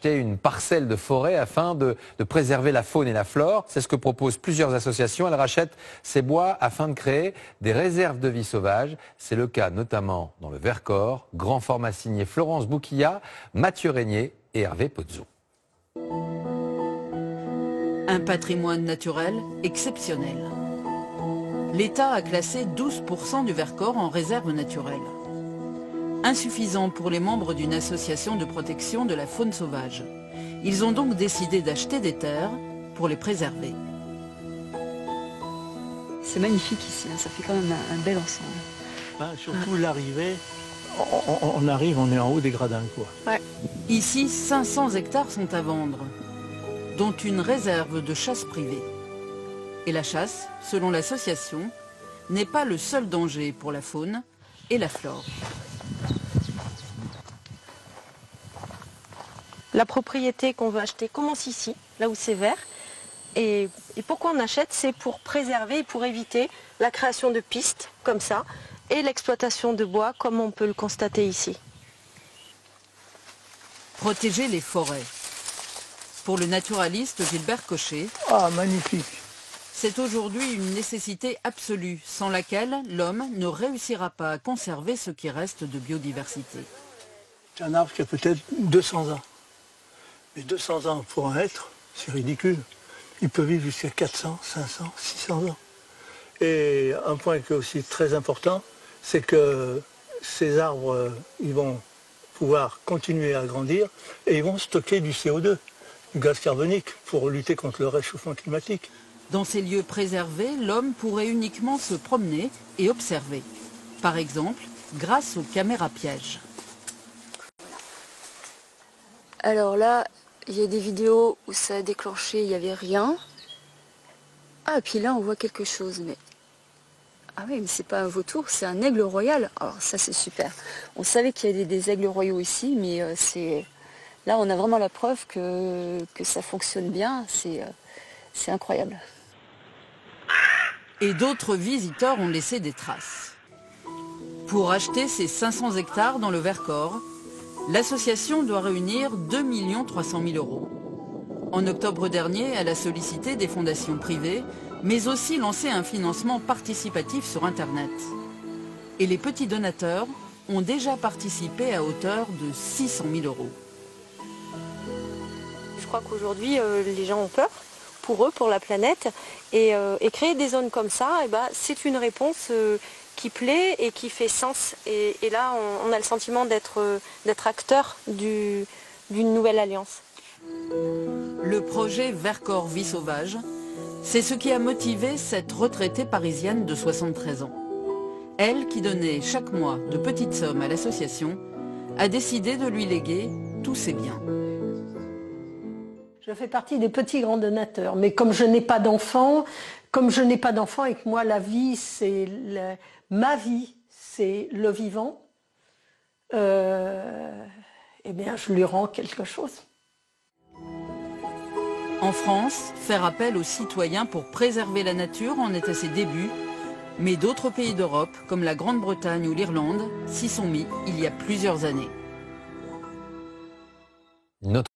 Une parcelle de forêt afin de préserver la faune et la flore. C'est ce que proposent plusieurs associations. Elles rachètent ces bois afin de créer des réserves de vie sauvage. C'est le cas notamment dans le Vercors. Grand format signé Florence Bouquillat, Mathieu Régnier et Hervé Pozzo. Un patrimoine naturel exceptionnel. L'État a classé 12% du Vercors en réserve naturelle. Insuffisant pour les membres d'une association de protection de la faune sauvage. Ils ont donc décidé d'acheter des terres pour les préserver. C'est magnifique ici, hein, ça fait quand même un bel ensemble. Surtout l'arrivée, on arrive, on est en haut des gradins, quoi. Ouais. Ici, 500 hectares sont à vendre, dont une réserve de chasse privée. Et la chasse, selon l'association, n'est pas le seul danger pour la faune et la flore. La propriété qu'on veut acheter commence ici, là où c'est vert. Et pourquoi on achète? C'est pour préserver et pour éviter la création de pistes comme ça et l'exploitation de bois comme on peut le constater ici. Protéger les forêts. Pour le naturaliste Gilbert Cochet, Magnifique. c'est aujourd'hui une nécessité absolue, sans laquelle l'homme ne réussira pas à conserver ce qui reste de biodiversité. C'est un arbre qui a peut-être 200 ans. Mais 200 ans pour un être, c'est ridicule. Il peut vivre jusqu'à 400, 500, 600 ans. Et un point qui est aussi très important, c'est que ces arbres, ils vont pouvoir continuer à grandir et ils vont stocker du CO2, du gaz carbonique, pour lutter contre le réchauffement climatique. Dans ces lieux préservés, l'homme pourrait uniquement se promener et observer. Par exemple, grâce aux caméras pièges. Alors là, il y a des vidéos où ça a déclenché, il n'y avait rien. Ah, et puis là, on voit quelque chose, mais... Ah oui, mais c'est pas un vautour, c'est un aigle royal. Alors ça, c'est super. On savait qu'il y a des aigles royaux ici, mais là, on a vraiment la preuve que ça fonctionne bien. C'est incroyable. Et d'autres visiteurs ont laissé des traces. Pour acheter ces 500 hectares dans le Vercors, l'association doit réunir 2 300 000 €. En octobre dernier, elle a sollicité des fondations privées, mais aussi lancé un financement participatif sur Internet. Et les petits donateurs ont déjà participé à hauteur de 600 000 €. Je crois qu'aujourd'hui, les gens ont peur pour eux, pour la planète. Et créer des zones comme ça, c'est une réponse qui plaît et qui fait sens. Et là, on a le sentiment d'être acteur d'une nouvelle alliance. Le projet Vercors Vie Sauvage, c'est ce qui a motivé cette retraitée parisienne de 73 ans. Elle, qui donnait chaque mois de petites sommes à l'association, a décidé de lui léguer tous ses biens. Je fais partie des petits grands donateurs, mais comme je n'ai pas d'enfants, et que moi la vie, ma vie, c'est le vivant, eh bien je lui rends quelque chose. En France, faire appel aux citoyens pour préserver la nature en est à ses débuts, mais d'autres pays d'Europe, comme la Grande-Bretagne ou l'Irlande, s'y sont mis il y a plusieurs années.